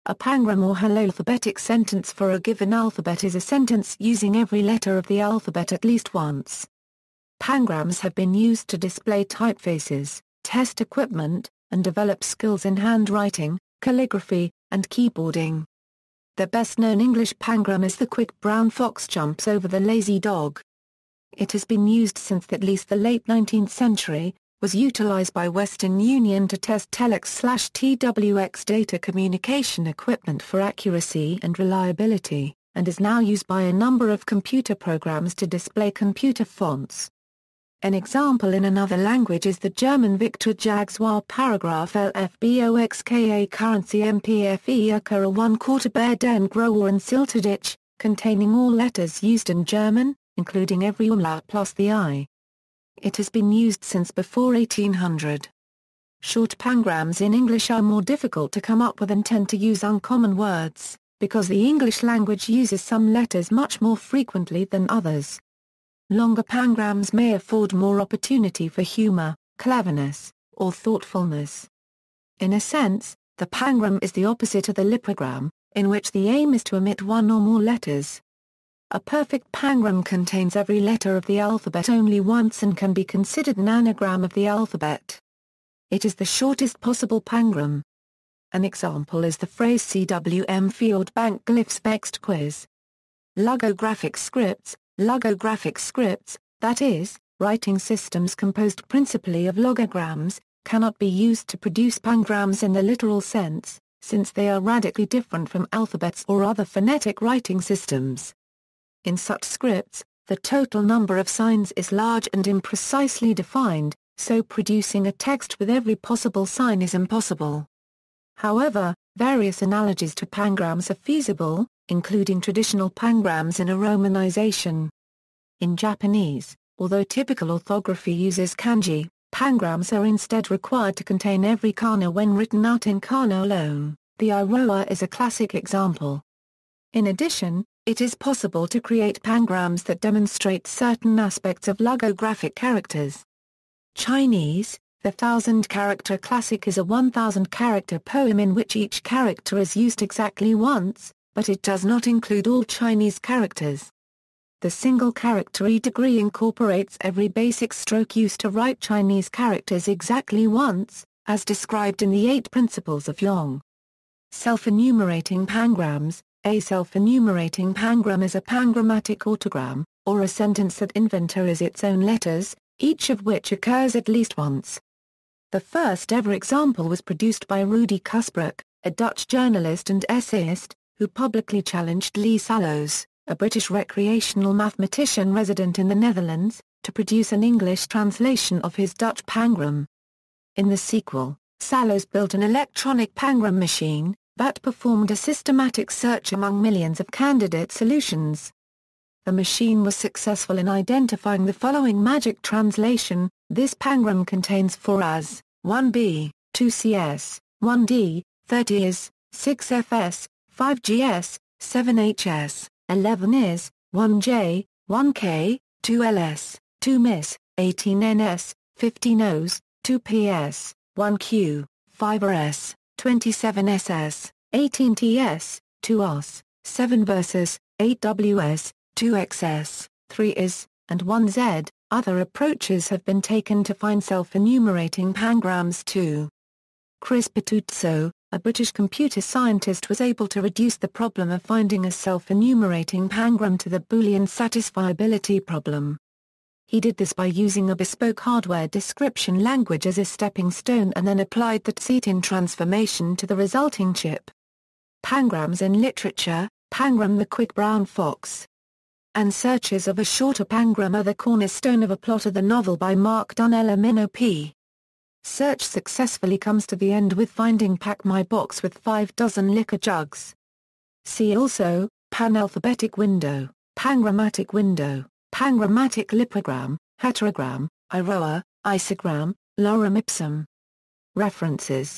A pangram or halolphabetic sentence for a given alphabet is a sentence using every letter of the alphabet at least once. Pangrams have been used to display typefaces, test equipment, and develop skills in handwriting, calligraphy, and keyboarding. The best-known English pangram is "The quick brown fox jumps over the lazy dog." It has been used since at least the late 19th century, was utilized by Western Union to test telex/TWX data communication equipment for accuracy and reliability, and is now used by a number of computer programs to display computer fonts. An example in another language is the German Victor Jaguar paragraph LFBOXKA currency MPFE occur a 1/4 Bear den Grower and Silterditch, containing all letters used in German, including every umlaut plus the I. It has been used since before 1800. Short pangrams in English are more difficult to come up with and tend to use uncommon words, because the English language uses some letters much more frequently than others. Longer pangrams may afford more opportunity for humor, cleverness, or thoughtfulness. In a sense, the pangram is the opposite of the lipogram, in which the aim is to omit one or more letters. A perfect pangram contains every letter of the alphabet only once and can be considered an anagram of the alphabet. It is the shortest possible pangram. An example is the phrase CWM Field Bank Glyphs Bext Quiz. Logographic scripts, that is, writing systems composed principally of logograms, cannot be used to produce pangrams in the literal sense, since they are radically different from alphabets or other phonetic writing systems. In such scripts, the total number of signs is large and imprecisely defined, so producing a text with every possible sign is impossible. However, various analogies to pangrams are feasible, including traditional pangrams in a romanization. In Japanese, although typical orthography uses kanji, pangrams are instead required to contain every kana when written out in kana alone. The iroha is a classic example. In addition, it is possible to create pangrams that demonstrate certain aspects of logographic characters. Chinese, the 1,000-character classic is a 1,000-character poem in which each character is used exactly once, but it does not include all Chinese characters. The single-character E-degree incorporates every basic stroke used to write Chinese characters exactly once, as described in the 8 Principles of Long. Self-enumerating pangrams. A self-enumerating pangram is a pangrammatic autogram, or a sentence that inventories its own letters, each of which occurs at least once. The first ever example was produced by Rudy Kusbroek, a Dutch journalist and essayist, who publicly challenged Lee Sallows, a British recreational mathematician resident in the Netherlands, to produce an English translation of his Dutch pangram. In the sequel, Sallows built an electronic pangram machine that performed a systematic search among millions of candidate solutions. The machine was successful in identifying the following magic translation: this pangram contains 4 As, 1B, 2 Cs, 1D, 30 Is, 6 Fs, 5 Gs, 7 Hs, 11 Is, 1 J, 1 K, 2 Ls, 2 Mis, 18 Ns, 15 Os, 2 Ps, 1 Q, 5 Rs, 27 SS, 18 TS, 2 Os, 7 Versus, 8 Ws, 2 XS, 3 Is, and 1 Z. Other approaches have been taken to find self-enumerating pangrams too. Chris Patuzzo, a British computer scientist, was able to reduce the problem of finding a self-enumerating pangram to the Boolean satisfiability problem. He did this by using a bespoke hardware description language as a stepping stone and then applied the Tsetin transformation to the resulting chip. Pangrams in literature. Pangram the Quick Brown Fox and Searches of a Shorter Pangram are the cornerstone of a plot of the novel by Mark Donnella Minnow P. Search successfully comes to the end with finding Pack My Box with 5 dozen liquor jugs. See also, Panalphabetic window, Pangrammatic window, Pangrammatic lipogram, Heterogram, Iroha, Isogram, Lorem ipsum. References